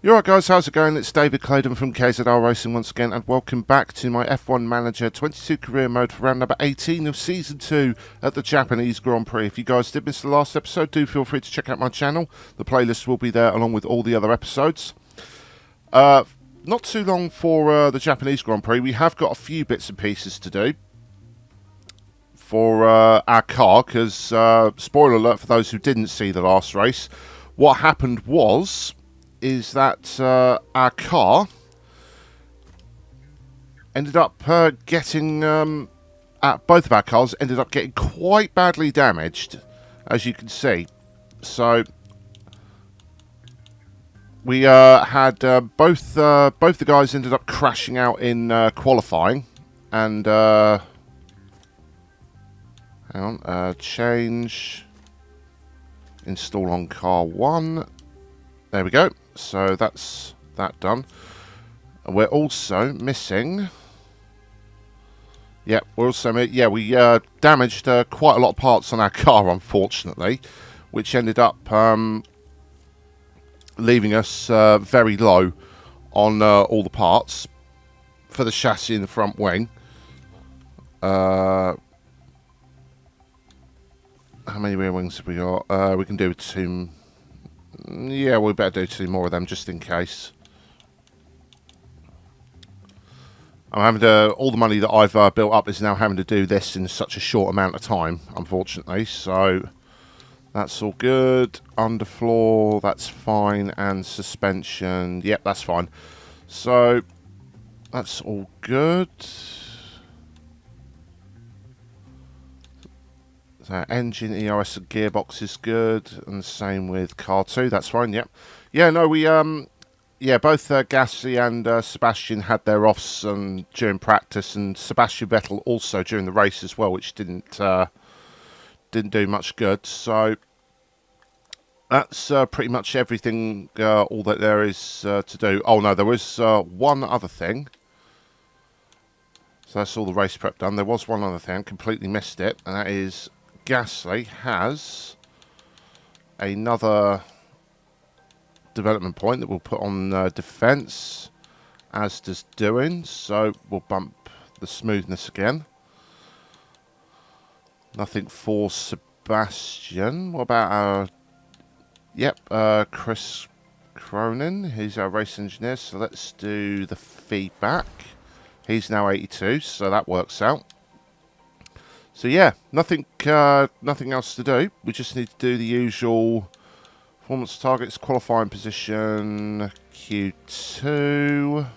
You alright guys, how's it going? It's David Claydon from KZR Racing once again, and welcome back to my F1 Manager 22 career mode for round number 18 of Season 2 at the Japanese Grand Prix. If you guys did miss the last episode, do feel free to check out my channel. The playlist will be there along with all the other episodes. Not too long for the Japanese Grand Prix. We have got a few bits and pieces to do for our car, because, spoiler alert for those who didn't see the last race, what happened is that our car ended up both of our cars ended up getting quite badly damaged, as you can see. So we had both the guys ended up crashing out in qualifying, and hang on, change, install on car 1. There we go. So that's that done. And we're also missing. Yeah, we damaged quite a lot of parts on our car, unfortunately, which ended up leaving us very low on all the parts for the chassis and the front wing. How many rear wings have we got? We can do 2. Yeah, we better do 2 more of them just in case. I'm having to. All the money that I've built up is now having to do this in such a short amount of time, unfortunately. So that's all good. Underfloor, that's fine, and suspension. Yep, that's fine. So that's all good. So engine, ERS, and gearbox is good, and the same with car 2. That's fine. Yep. Yeah. No, we both Gasly and Sebastian had their offs during practice, and Sebastian Vettel also during the race as well, which didn't do much good. So that's pretty much everything. All that there is to do. Oh no, there was one other thing. So that's all the race prep done. There was one other thing. I completely missed it, and that is Gasly has another development point that we'll put on defence, as does doing. So we'll bump the smoothness again. Nothing for Sebastian. What about our... Yep, Chris Cronin. He's our race engineer. So let's do the feedback. He's now 82, so that works out. So yeah, nothing else to do. We just need to do the usual performance targets, qualifying position, Q2,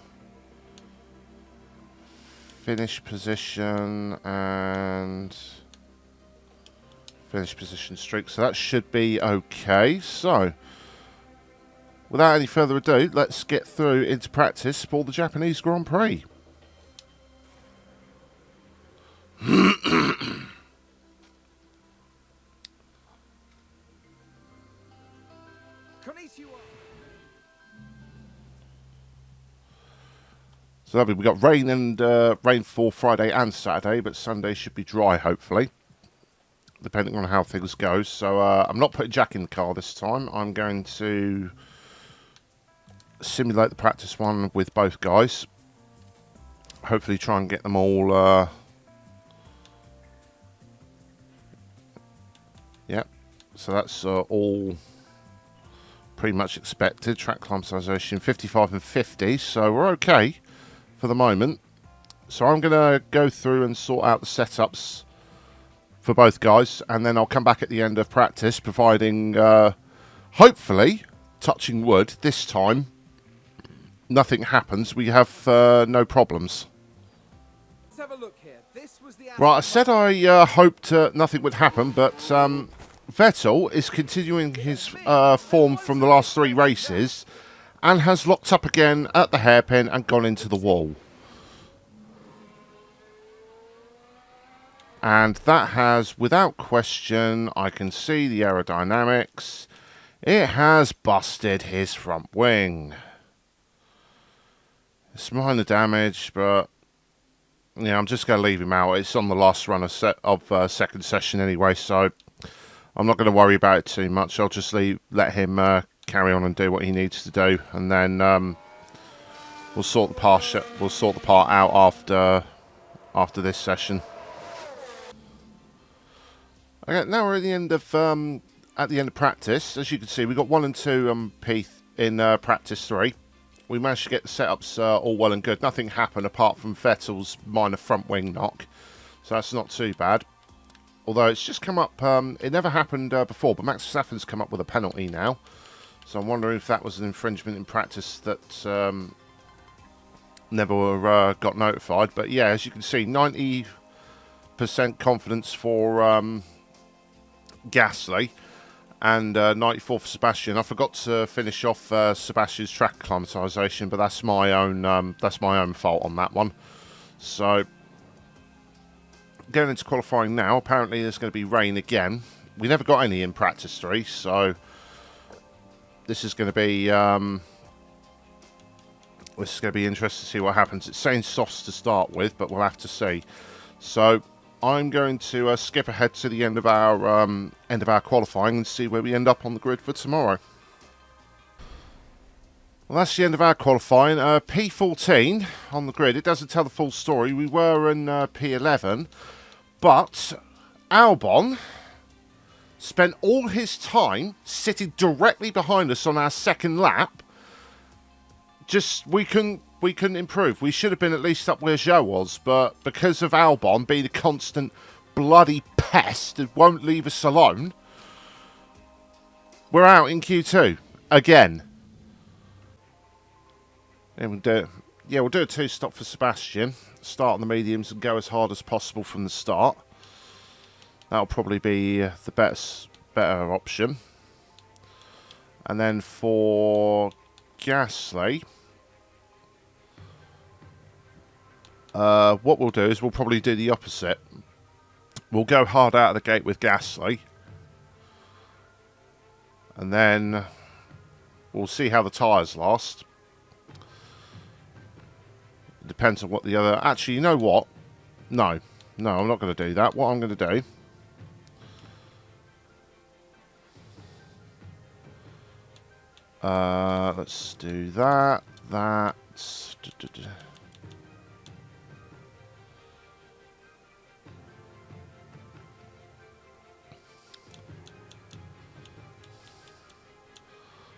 finish position, and finish position streak. So that should be okay. So without any further ado, let's get through into practice for the Japanese Grand Prix. So lovely. We've got rain and rain for Friday and Saturday, but Sunday should be dry, hopefully, depending on how things go. So I'm not putting Jack in the car this time. I'm going to simulate the practice one with both guys. Hopefully try and get them all... Yep. So that's all pretty much expected. Track climatization 55 and 50, so we're okay for the moment. So I'm going to go through and sort out the setups for both guys, and then I'll come back at the end of practice, providing, hopefully, touching wood, this time nothing happens. We have no problems. Let's have a look here. This was the Right, I said I hoped nothing would happen, but Vettel is continuing his form from the last 3 races and has locked up again at the hairpin and gone into the wall. And that has, without question, I can see the aerodynamics, it has busted his front wing. It's minor damage, but yeah, I'm just going to leave him out. It's on the last run of second session anyway, so I'm not going to worry about it too much. I'll just let him carry on and do what he needs to do, and then we'll sort the part out after this session. Okay, now we're at the end of practice. As you can see, we got 1 and 2 P in practice 3. We managed to get the setups all well and good. Nothing happened apart from Vettel's minor front wing knock, so that's not too bad. Although it's just come up, it never happened before, but Max Verstappen's come up with a penalty now. So I'm wondering if that was an infringement in practice that never got notified. But yeah, as you can see, 90% confidence for Gasly and 94 for Sebastian. I forgot to finish off Sebastian's track acclimatization, but that's my own fault on that one. So going into qualifying now, apparently there's going to be rain again. We never got any in practice 3, so this is going to be interesting to see what happens. It's saying softs to start with, but we'll have to see. So I'm going to skip ahead to the end of our qualifying and see where we end up on the grid for tomorrow. Well, that's the end of our qualifying. P14 on the grid. It doesn't tell the full story. We were in P11, but Albon spent all his time sitting directly behind us on our second lap. Just we couldn't improve. We should have been at least up where Zhou was, but because of Albon being a constant bloody pest that won't leave us alone, we're out in Q2 again. And we'll do a 2-stop for Sebastian. Start on the mediums and go as hard as possible from the start. That'll probably be the better option. And then for Gasly, what we'll do is we'll probably do the opposite. We'll go hard out of the gate with Gasly, and then we'll see how the tyres last. It depends on what the other... Actually, you know what? No, I'm not going to do that. What I'm going to do... let's do that.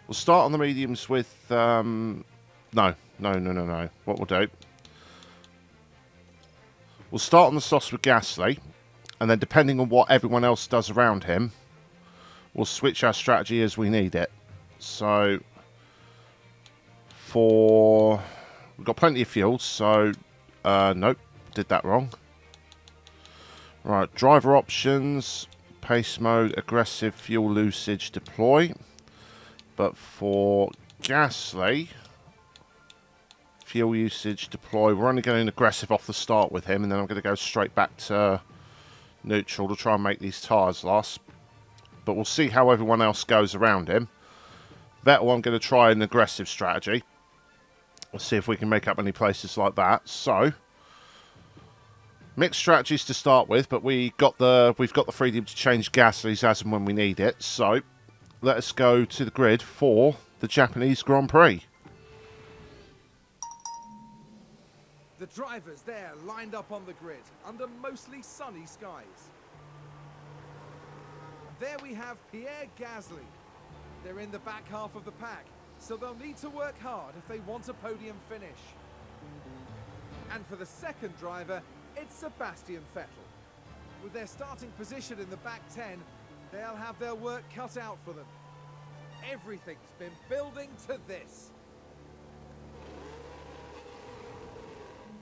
We'll start on the mediums with... No. What we'll do... We'll start on the softs with Gasly, and then depending on what everyone else does around him, we'll switch our strategy as we need it. So, we've got plenty of fuel, so... nope, did that wrong. Right, driver options, pace mode, aggressive, fuel usage, deploy. But for Gasly, fuel usage, deploy, we're only going aggressive off the start with him, and then I'm going to go straight back to neutral to try and make these tyres last. But we'll see how everyone else goes around him. Vettel, I'm going to try an aggressive strategy. We'll see if we can make up any places like that. So, mixed strategies to start with, but we've got the freedom to change Gasly's as and when we need it. So, let us go to the grid for the Japanese Grand Prix. The drivers there lined up on the grid under mostly sunny skies. There we have Pierre Gasly. They're in the back half of the pack, so they'll need to work hard if they want a podium finish. And for the second driver, it's Sebastian Vettel. With their starting position in the back 10, they'll have their work cut out for them. Everything's been building to this.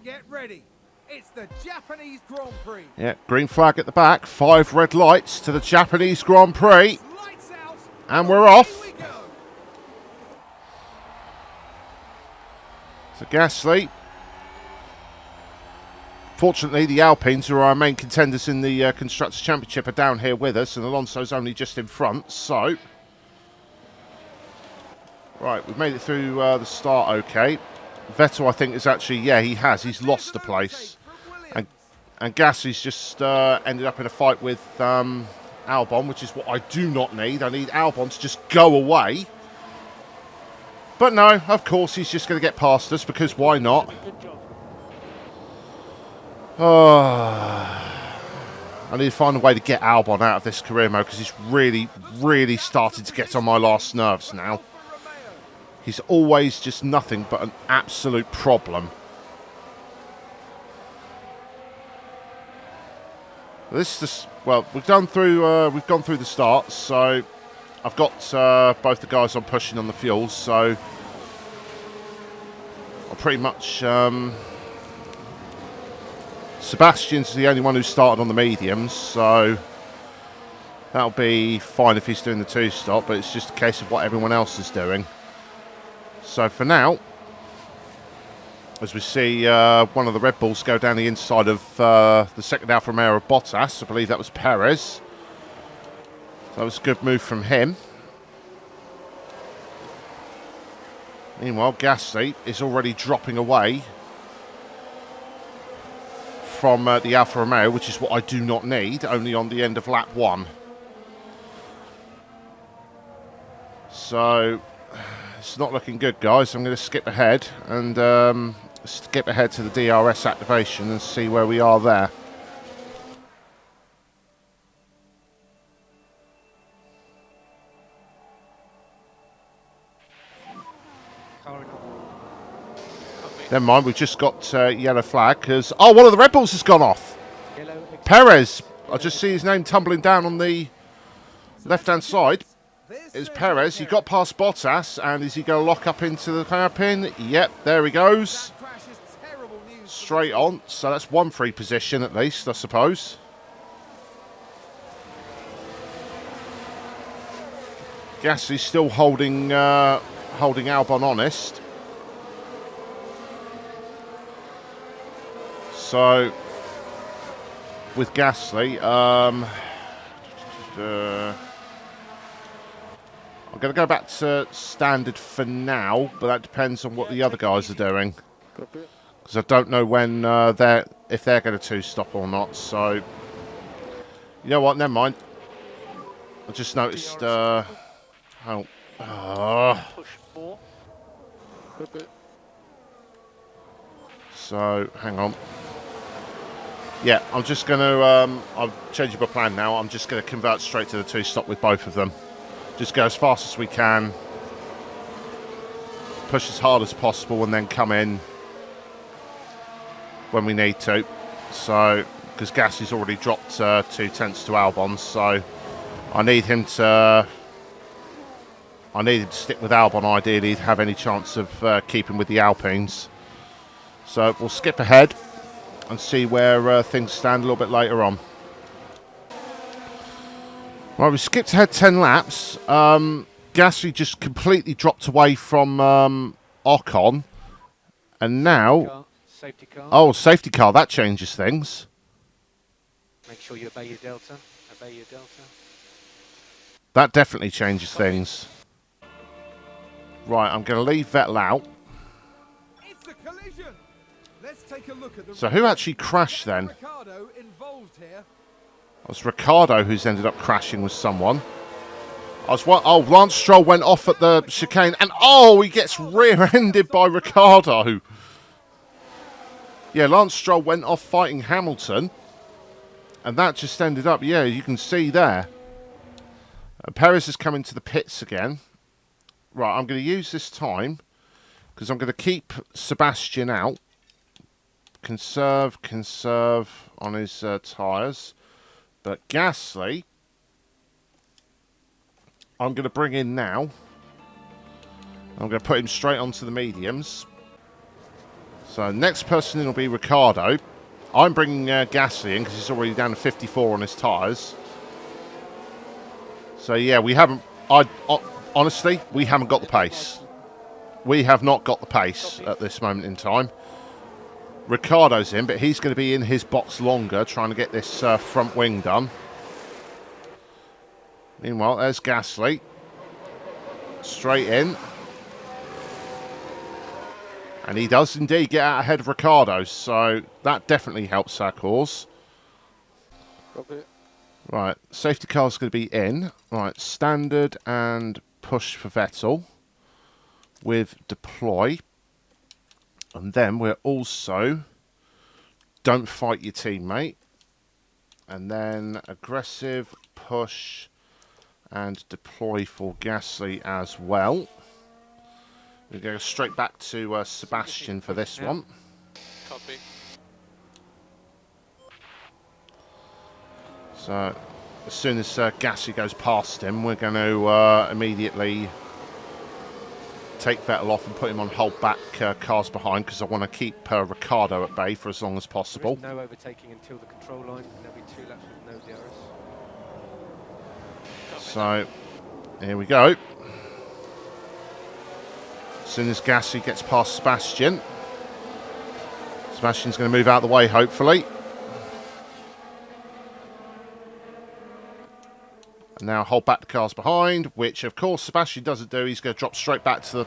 Get ready. It's the Japanese Grand Prix. Yeah, green flag at the back. 5 red lights to the Japanese Grand Prix. Lights out. And we're off. Here we go. So Gasly. Fortunately, the Alpines, who are our main contenders in the Constructors' Championship, are down here with us, and Alonso's only just in front. So, right, we've made it through the start okay. Vettel, I think, is actually, yeah, he has. He's lost the place. And Gasly's just ended up in a fight with Albon, which is what I do not need. I need Albon to just go away But no, of course, he's just going to get past us, because why not? Oh, I need to find a way to get Albon out of this career mode, because he's really, really started to get on my last nerves now. He's always just nothing but an absolute problem. This is, well, we've gone through the starts, so I've got both the guys on pushing on the fuels, so I'll pretty much Sebastian's the only one who started on the mediums, so that'll be fine if he's doing the two-stop, but it's just a case of what everyone else is doing. So for now, as we see one of the Red Bulls go down the inside of the second Alfa Romeo of Bottas, I believe that was Perez. So that was a good move from him. Meanwhile, Gasly is already dropping away from the Alfa Romeo, which is what I do not need, only on the end of lap 1. So it's not looking good, guys. I'm going to skip ahead and skip ahead to the DRS activation and see where we are there. Never mind, we've just got yellow flag because... Oh, one of the Red Bulls has gone off. Perez. I just see his name tumbling down on the left-hand side. It's Perez. He got past Bottas, and is he going to lock up into the hairpin? Yep, there he goes. Straight on. So that's one free position at least, I suppose. Gasly's still holding Albon honest. So with Gasly, I'm going to go back to standard for now, but that depends on what the other guys are doing, because I don't know when if they're going to two-stop or not. So you know what? Never mind. I just noticed. So hang on. Yeah, I'm just going to. I'm changing my plan now. I'm just going to convert straight to the two-stop with both of them. Just go as fast as we can, push as hard as possible, and then come in when we need to. So, because Gasly's already dropped 2 tenths to Albon, so I need him to stick with Albon ideally to have any chance of keeping with the Alpines. So we'll skip ahead and see where things stand a little bit later on. Right, we skipped ahead 10 laps. Gasly just completely dropped away from Ocon. And now... Safety car. Oh, safety car. That changes things. Make sure you obey your delta. Obey your delta. That definitely changes things. Right, I'm going to leave Vettel out. It's a collision. Let's take a look at the... So who actually crashed then? Ricardo involved here. It was Ricardo who's ended up crashing with someone. Lance Stroll went off at the chicane, and he gets rear-ended by Ricardo. Yeah, Lance Stroll went off fighting Hamilton, and that just ended up, yeah, you can see there. Perez has come into the pits again. Right, I'm going to use this time, because I'm going to keep Sebastian out. Conserve on his tyres. But Gasly, I'm going to bring in now. I'm going to put him straight onto the mediums. So next person in will be Ricardo. I'm bringing Gasly in because he's already down to 54 on his tyres. So yeah, we haven't... honestly, we haven't got the pace. We have not got the pace at this moment in time. Ricardo's in, but he's going to be in his box longer, trying to get this front wing done. Meanwhile, there's Gasly. Straight in. And he does indeed get out ahead of Ricardo, so that definitely helps our cause. Right, safety car's going to be in. Right, standard and push for Vettel. with deploy. And then we're also don't fight your teammate. And then aggressive, push, and deploy for Gasly as well. We go straight back to Sebastian for this one. Copy. So as soon as Gasly goes past him, we're going to immediately take Vettel off and put him on hold back cars behind, because I want to keep Ricciardo at bay for as long as possible. There is no overtaking until the control line, and there'll be 2 laps with no DRS. So here we go. As soon as Gasly gets past Sebastian, Sebastian's going to move out of the way, hopefully. And now hold back the cars behind, which of course Sebastian doesn't do. He's going to drop straight back to the...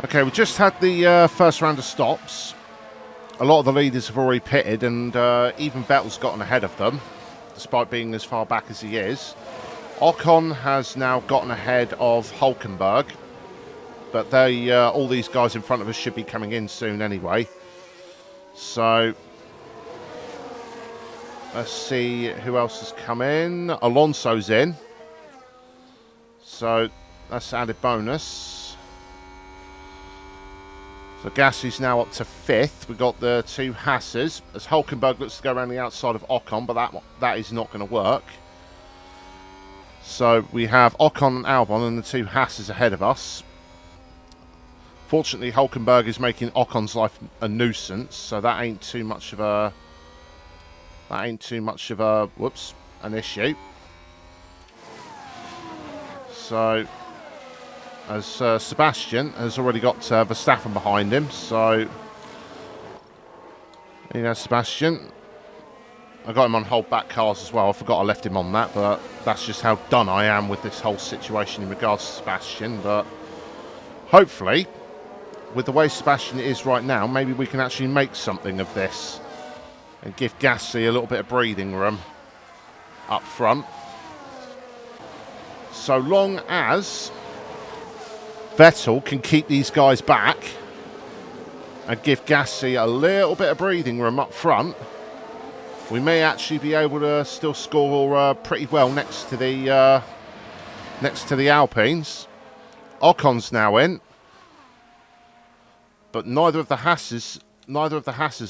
Okay, we just had the first round of stops. A lot of the leaders have already pitted, and even Vettel's gotten ahead of them, despite being as far back as he is. Ocon has now gotten ahead of Hulkenberg, but they, all these guys in front of us should be coming in soon anyway. So let's see who else has come in. Alonso's in, so that's added bonus. So Gasly's now up to 5th. We've got the 2 Hasses, as Hulkenberg looks to go around the outside of Ocon, but that is not going to work. So we have Ocon and Albon and the 2 Hasses ahead of us. Fortunately, Hulkenberg is making Ocon's life a nuisance, so that ain't too much of a whoops, an issue. So as Sebastian has already got Verstappen behind him, so you know, Sebastian, I got him on hold back cars as well. I forgot I left him on that, but that's just how done I am with this whole situation in regards to Sebastian. But hopefully, with the way Sebastian is right now, maybe we can actually make something of this and give Gasly a little bit of breathing room up front. So long as Vettel can keep these guys back and give Gasly a little bit of breathing room up front, we may actually be able to still score pretty well next to the Alpines. Ocon's now in, but neither of the Hasses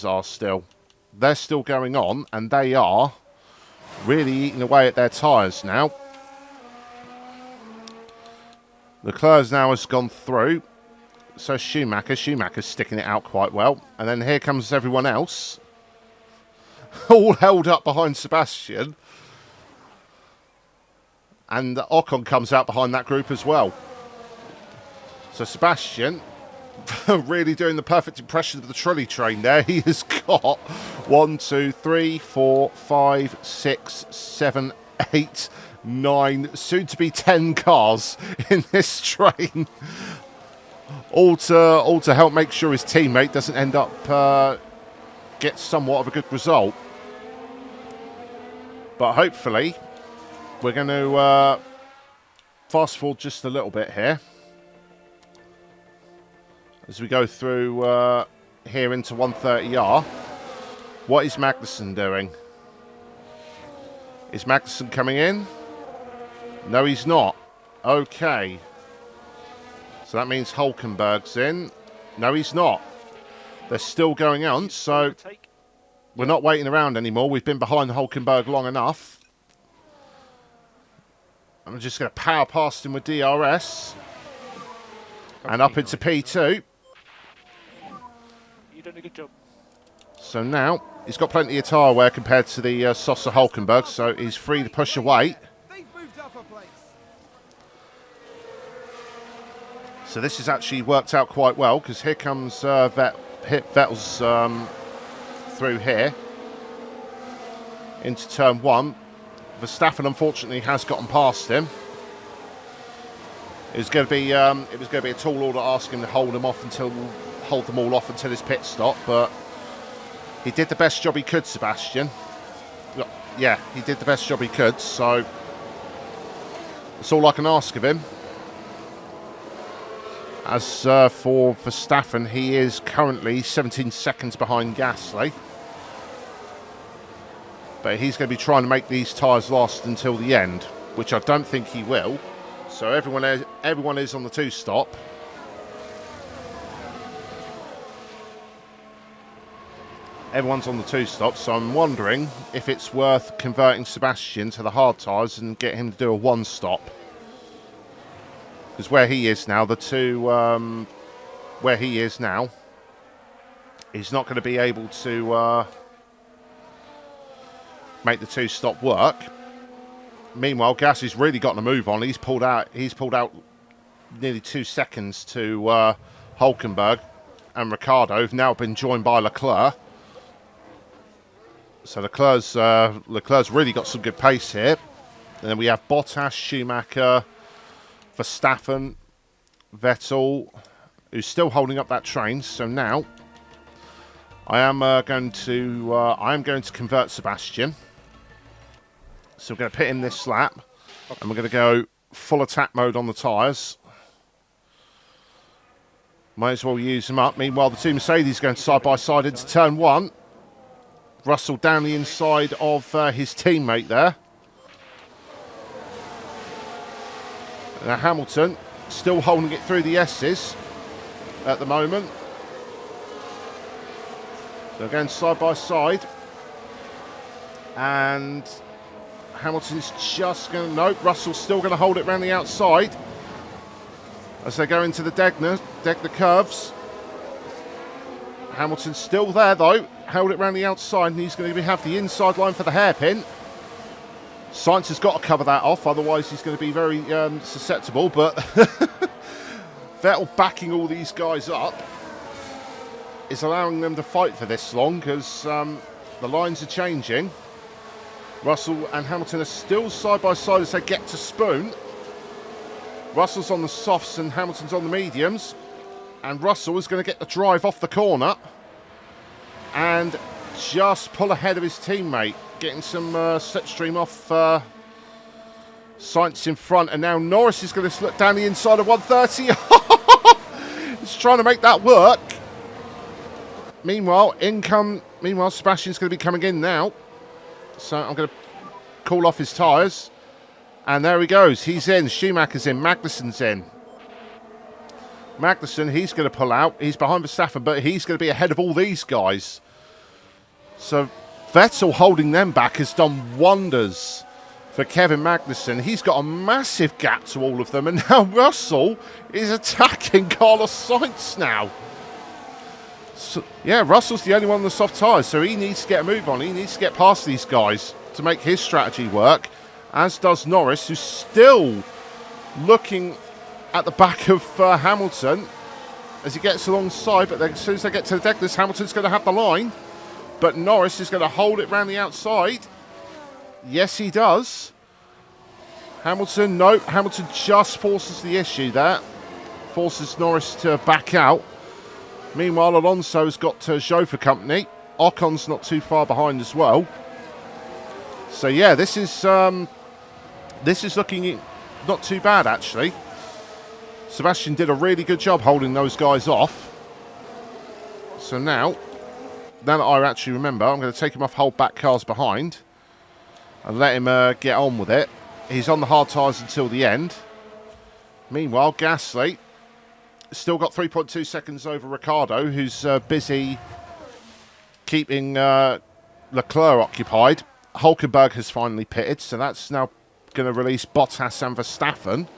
are still. They're still going on, and they are really eating away at their tyres now. Leclerc now has gone through, so Schumacher's sticking it out quite well, and then here comes everyone else, all held up behind Sebastian, and Ocon comes out behind that group as well. So Sebastian really doing the perfect impression of the trolley train there. He has got 1, 2, 3, 4, 5, 6, 7, 8, 9, soon to be 10 cars in this train, all to help make sure his teammate doesn't end up get somewhat of a good result. But hopefully we're going to fast forward just a little bit here as we go through here into 130R. What is Magnussen doing? Is Magnussen coming in? No, he's not. Okay. So that means Hulkenberg's in. No, he's not. They're still going on, so we're not waiting around anymore. We've been behind Hulkenberg long enough. I'm just going to power past him with DRS. And up into P2. You've done a good job. So now, he's got plenty of tyre wear compared to the Saucer Hulkenberg, so he's free to push away. They've moved up a place. So this has actually worked out quite well, because here comes Vettel's through here into turn 1. Verstappen unfortunately has gotten past him. It was going to be a tall order asking him to hold them all off until his pit stop, but he did the best job he could, Sebastian. Look, yeah, he did the best job he could, so that's all I can ask of him. As for Verstappen, he is currently 17 seconds behind Gasly. But he's going to be trying to make these tyres last until the end, which I don't think he will. So everyone is on the two-stop. Everyone's on the two-stop, so I'm wondering if it's worth converting Sebastian to the hard tyres and get him to do a one-stop. Because where he is now, he's not going to be able to make the two-stop work. Meanwhile, Gasly's really gotten a move on. He's pulled out nearly 2 seconds to Hulkenberg and Ricciardo have now been joined by Leclerc. So Leclerc's really got some good pace here. And then we have Bottas, Schumacher, Verstappen, Vettel, who's still holding up that train. So now I am going to convert Sebastian. So we're going to pit in this lap, and we're going to go full attack mode on the tyres. Might as well use them up. Meanwhile, the two Mercedes going side by side into turn one. Russell down the inside of his teammate there. Now Hamilton still holding it through the S's at the moment. So again, side by side. And Hamilton's just going to... Nope, Russell's still going to hold it around the outside. As they go into the Degner curves. Hamilton's still there though. Held it around the outside and he's going to have the inside line for the hairpin. Sainz has got to cover that off, otherwise he's going to be very susceptible. But Vettel backing all these guys up is allowing them to fight for this long because the lines are changing. Russell and Hamilton are still side by side as they get to Spoon. Russell's on the softs and Hamilton's on the mediums. And Russell is going to get the drive off the corner and just pull ahead of his teammate, getting some slipstream off Sainz in front. And now Norris is going to slip down the inside of 130. He's trying to make that work. Meanwhile, Sebastian's going to be coming in now. So I'm going to call off his tyres. And there he goes. He's in. Schumacher's in. Magnussen's in. Magnussen, he's going to pull out. He's behind Verstappen, but he's going to be ahead of all these guys. So Vettel holding them back has done wonders for Kevin Magnussen. He's got a massive gap to all of them. And now Russell is attacking Carlos Sainz now. So, yeah, Russell's the only one on the soft tyres, so he needs to get a move on. He needs to get past these guys to make his strategy work, as does Norris, who's still looking at the back of Hamilton as he gets alongside. But then as soon as they get to the Deckers, Hamilton's going to have the line. But Norris is going to hold it round the outside. Yes, he does. Hamilton, no. Hamilton just forces the issue there. Forces Norris to back out. Meanwhile, Alonso has got Zhou for company. Ocon's not too far behind as well. So yeah, this is looking not too bad actually. Sebastian did a really good job holding those guys off. So now that I actually remember, I'm going to take him off hold back cars behind and let him get on with it. He's on the hard tyres until the end. Meanwhile, Gasly still got 3.2 seconds over Ricciardo, who's busy keeping Leclerc occupied. Hulkenberg has finally pitted, so that's now going to release Bottas and Verstappen.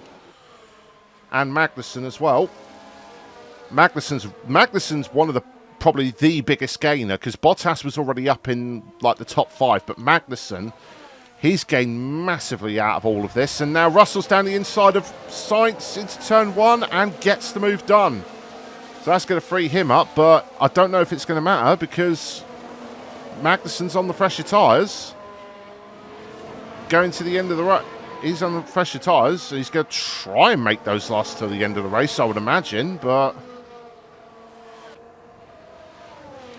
And Magnussen as well. Magnussen's one of probably the biggest gainer, because Bottas was already up in like the top 5, but Magnussen, he's gained massively out of all of this. And now Russell's down the inside of Sainz into turn 1 and gets the move done. So that's going to free him up, but I don't know if it's going to matter because Magnussen's on the fresher tyres. Going to the end of the race. He's on the fresher tyres, so he's going to try and make those last till the end of the race, I would imagine, but...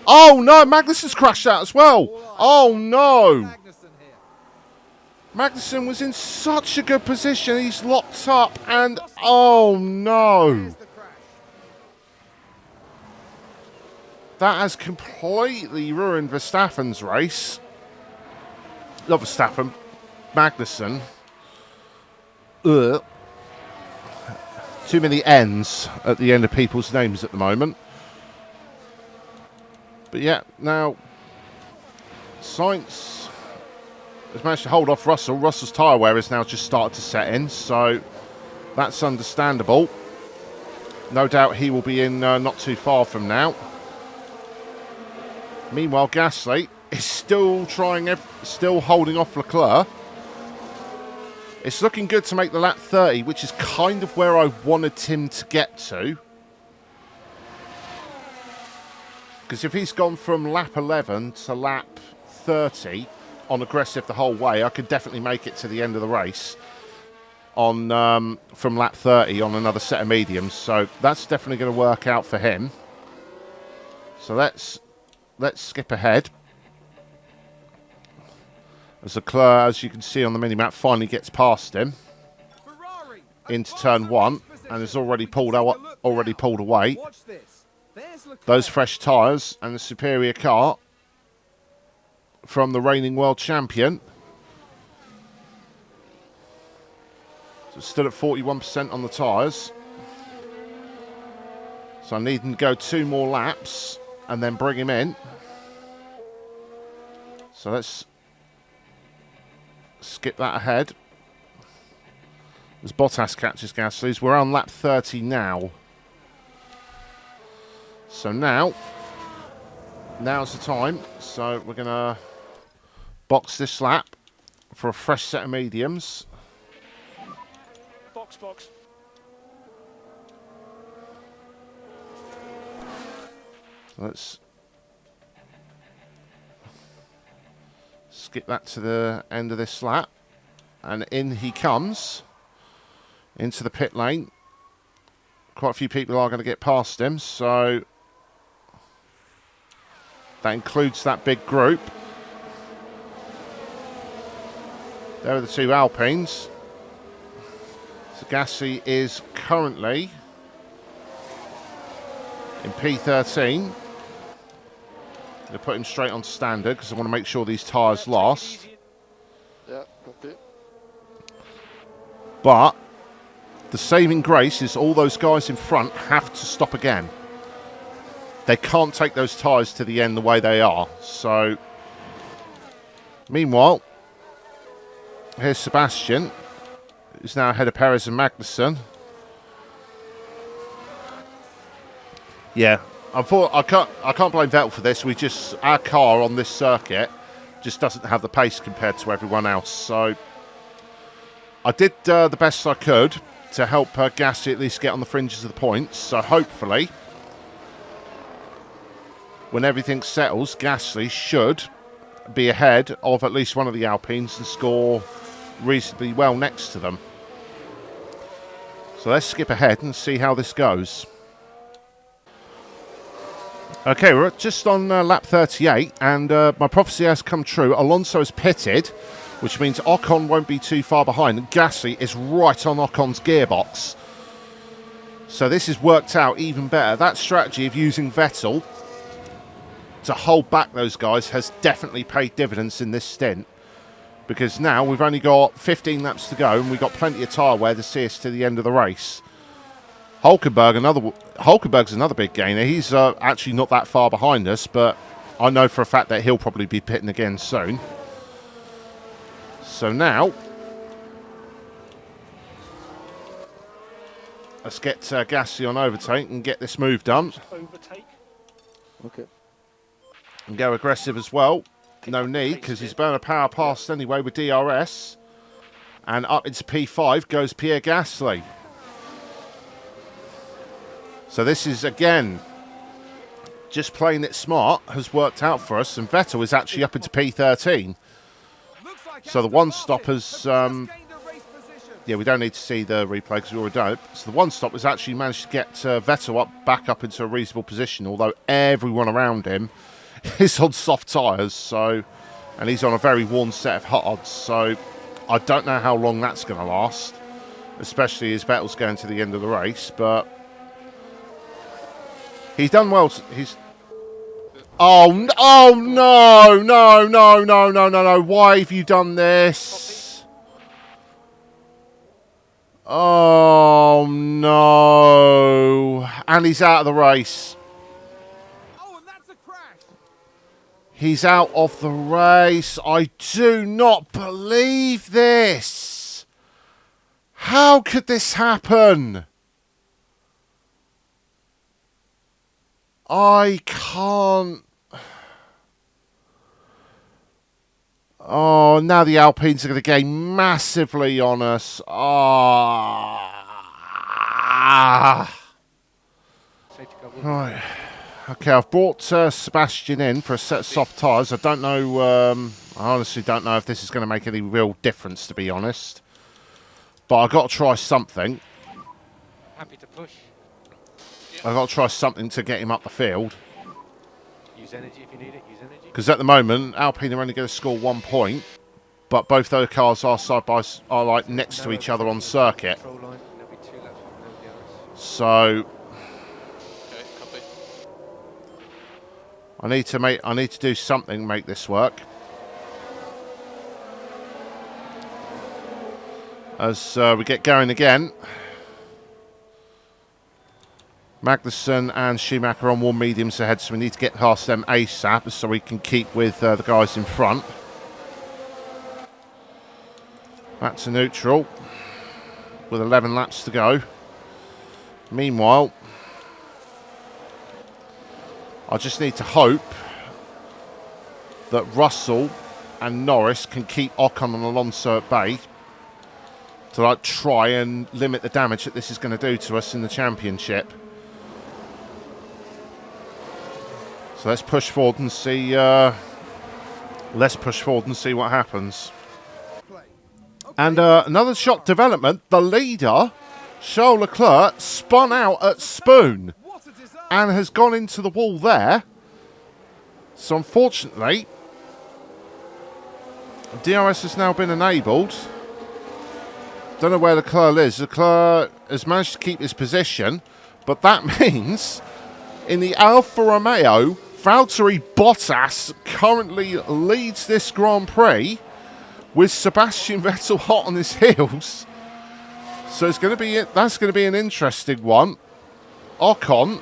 Oh, no, Magnussen's crashed out as well. Oh, no. Magnussen was in such a good position. He's locked up and oh no. There's the crash. That has completely ruined Verstappen's race. Not Verstappen, Magnussen. Ugh. Too many N's at the end of people's names at the moment. But yeah, now Sainz has managed to hold off Russell. Russell's tyre wear has now just started to set in, so that's understandable. No doubt he will be in not too far from now. Meanwhile, Gasly is still still holding off Leclerc. It's looking good to make the lap 30, which is kind of where I wanted him to get to. Because if he's gone from lap 11 to lap 30 on aggressive the whole way, I could definitely make it to the end of the race on from lap 30 on another set of mediums. So that's definitely going to work out for him. So let's skip ahead. As Leclerc, as you can see on the mini-map, finally gets past him Ferrari into turn 1 and has already pulled away. Watch this. There's Leclerc. Those fresh tyres and the superior car from the reigning world champion. So it's still at 41% on the tyres. So I need him to go 2 more laps and then bring him in. So let's skip that ahead. As Bottas catches Gasly, we're on lap 30 now. So now's the time. So we're going to box this lap for a fresh set of mediums. Box. Let's skip that to the end of this lap. And in he comes into the pit lane. Quite a few people are going to get past him, so that includes that big group. There are the 2 Alpines. So Gasly is currently in P13. I'm going to put him straight on standard because I want to make sure these tyres last. Yeah, got it. But the saving grace is all those guys in front have to stop again. They can't take those tyres to the end the way they are. So, meanwhile, here's Sebastian, who's now ahead of Perez and Magnussen. Yeah, I can't blame Vettel for this. Our car on this circuit just doesn't have the pace compared to everyone else. So I did the best I could to help Gasly at least get on the fringes of the points. So hopefully, when everything settles, Gasly should be ahead of at least one of the Alpines and score reasonably well next to them. So let's skip ahead and see how this goes. Okay, we're just on lap 38, and my prophecy has come true. Alonso has pitted, which means Ocon won't be too far behind, and Gasly is right on Ocon's gearbox. So this has worked out even better. That strategy of using Vettel to hold back those guys has definitely paid dividends in this stint, because now we've only got 15 laps to go, and we've got plenty of tyre wear to see us to the end of the race. Hulkenberg's another big gainer. He's actually not that far behind us, but I know for a fact that he'll probably be pitting again soon. So now, let's get Gasly on overtake and get this move done. Overtake. Okay. And go aggressive as well. No need, because he's burning a power past anyway with DRS. And up into P5 goes Pierre Gasly. So this is, again, just playing it smart has worked out for us. And Vettel is actually up into P13. So the one stop has... yeah, we don't need to see the replay because we already done it. So the one stop has actually managed to get Vettel back up into a reasonable position, although everyone around him is on soft tyres. So, and he's on a very worn set of hards. So I don't know how long that's going to last, especially as Vettel's going to the end of the race, but he's done well. He's... Oh no, no, no, no, no, no, no. Why have you done this? Oh no. And he's out of the race. Oh, and that's a crash. He's out of the race. I do not believe this. How could this happen? I can't. Oh, now the Alpines are going to gain massively on us. Ah. Right. Okay, I've brought Sebastian in for a set of soft tyres. I don't know. I honestly don't know if this is going to make any real difference, to be honest. But I've got to try something. Happy to push. I've got to try something to get him up the field. Use energy if you need it. Use energy. Because at the moment, Alpine are only going to score 1 point, but both those cars are are like next to each other on circuit. So I need to do something to make this work. As we get going again, Magnussen and Schumacher on 1 mediums ahead, so we need to get past them ASAP so we can keep with the guys in front. Back to neutral with 11 laps to go. Meanwhile, I just need to hope that Russell and Norris can keep Ocon and Alonso at bay to like try and limit the damage that this is going to do to us in the championship. So let's push forward and see. Let's push forward and see what happens. And another shot development. The leader, Charles Leclerc, spun out at Spoon and has gone into the wall there. So unfortunately, DRS has now been enabled. Don't know where Leclerc is. Leclerc has managed to keep his position, but that means in the Alfa Romeo, Valtteri Bottas currently leads this Grand Prix with Sebastian Vettel hot on his heels. So that's going to be an interesting one. Ocon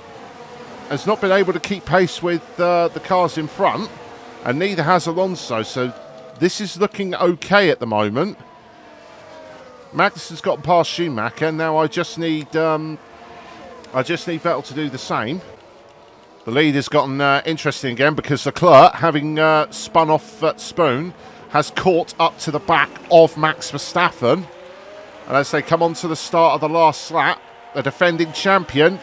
has not been able to keep pace with the cars in front, and neither has Alonso. So this is looking okay at the moment. Magnussen's got past Schumacher. Now I just need Vettel to do the same. The lead has gotten interesting again because Leclerc, having spun off at Spoon, has caught up to the back of Max Verstappen. And as they come on to the start of the last lap, the defending champion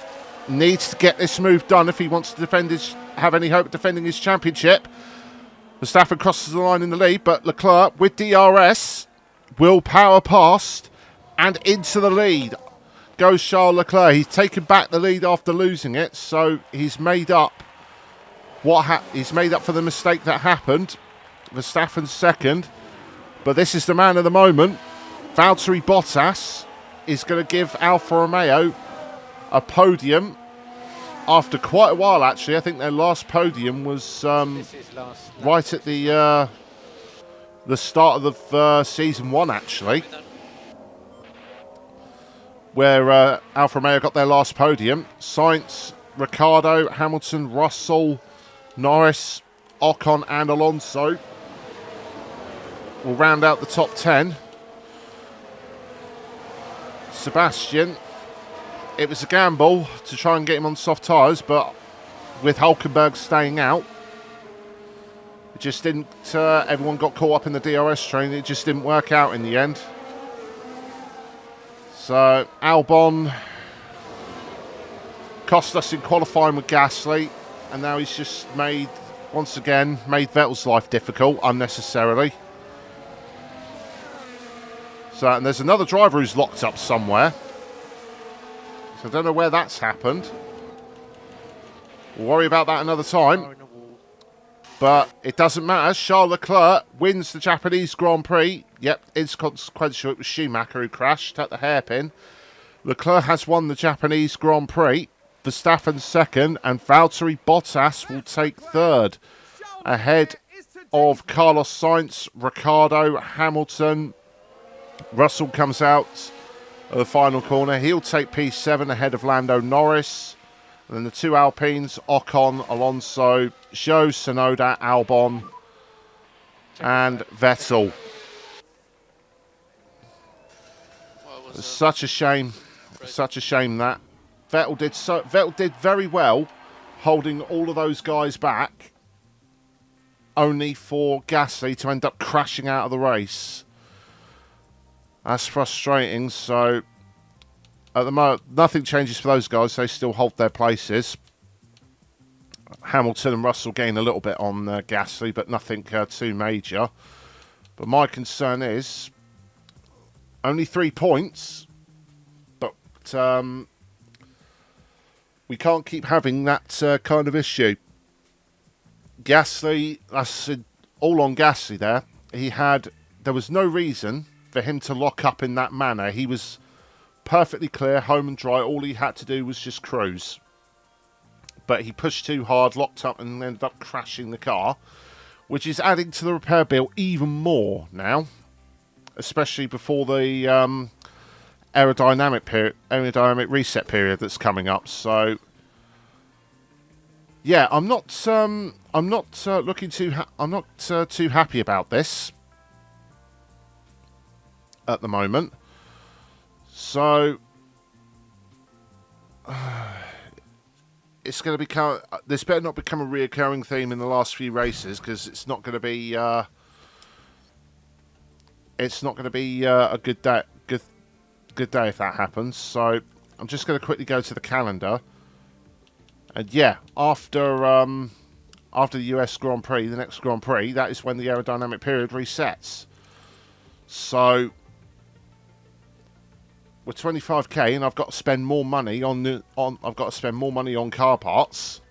needs to get this move done if he wants to have any hope of defending his championship. Verstappen crosses the line in the lead, but Leclerc with DRS will power past and into the lead goes Charles Leclerc. He's taken back the lead after losing it, so he's made up he's made up for the mistake that happened. Verstappen's second, but this is the man of the moment. Valtteri Bottas is going to give Alfa Romeo a podium after quite a while, actually. I think their last podium was right at the start of the season 1, actually, where Alfa Romeo got their last podium. Sainz, Ricciardo, Hamilton, Russell, Norris, Ocon and Alonso will round out the top 10. Sebastian, it was a gamble to try and get him on soft tyres, but with Hulkenberg staying out, it just didn't. Everyone got caught up in the DRS train. It just didn't work out in the end. So Albon cost us in qualifying with Gasly, and now he's just once again made Vettel's life difficult unnecessarily. So, and there's another driver who's locked up somewhere. So I don't know where that's happened. We'll worry about that another time. But it doesn't matter. Charles Leclerc wins the Japanese Grand Prix. Yep, inconsequential. It was Schumacher who crashed at the hairpin. Leclerc has won the Japanese Grand Prix. Verstappen second, and Valtteri Bottas will take third, ahead of Carlos Sainz, Ricciardo, Hamilton. Russell comes out of the final corner. He'll take P7 ahead of Lando Norris. And then the two Alpines, Ocon, Alonso, Zhou, Tsunoda, Albon, and Vettel. It's such a shame. Such a shame that Vettel did very well, holding all of those guys back, only for Gasly to end up crashing out of the race. That's frustrating. So at the moment, nothing changes for those guys. They still hold their places. Hamilton and Russell gain a little bit on Gasly, but nothing too major. But my concern is only 3 points, but we can't keep having that kind of issue. Gasly, that's all on Gasly there. There was no reason for him to lock up in that manner. He was perfectly clear, home and dry. All he had to do was just cruise. But he pushed too hard, locked up, and ended up crashing the car, which is adding to the repair bill even more now, especially before the aerodynamic reset period that's coming up. So yeah, I'm not too happy about this at the moment. So it's going to become. This better not become a reoccurring theme in the last few races, because it's not going to be. It's not going to be a good day. Good day if that happens. So I'm just going to quickly go to the calendar. And yeah, after the US Grand Prix, the next Grand Prix, that is when the aerodynamic period resets. So we're 25k, and I've got to spend more money on car parts.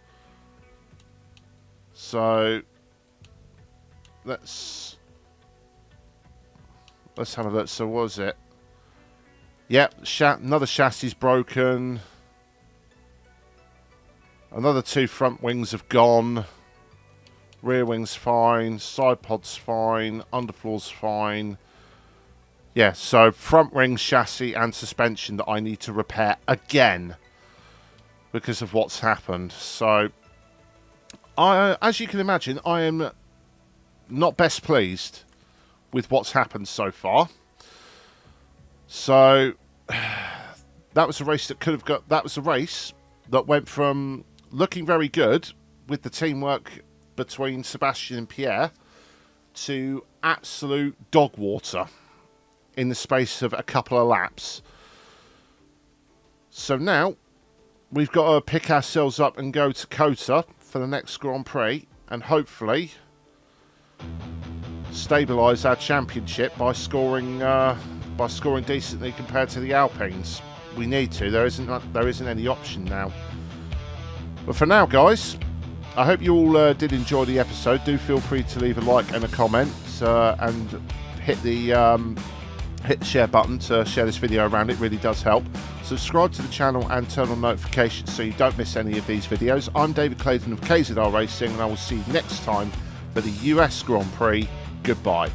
So let's have a look. So what was it? Yep, another chassis broken. Another 2 front wings have gone. Rear wing's fine. Side pod's fine. Underfloor's fine. Yeah, so front wing, chassis and suspension that I need to repair again because of what's happened. So, as you can imagine, I am not best pleased with what's happened so far. So, that was a race that went from looking very good with the teamwork between Sebastian and Pierre to absolute dog water in the space of a couple of laps. So now we've got to pick ourselves up and go to Kota for the next Grand Prix and hopefully stabilise our championship by scoring decently compared to the Alpines. We need to. There isn't any option now. But for now, guys, I hope you all did enjoy the episode. Do feel free to leave a like and a comment, and hit the share button to share this video around. It really does help. Subscribe to the channel and turn on notifications so you don't miss any of these videos. I'm David Clayton of KZR Racing, and I will see you next time for the US Grand Prix. Goodbye.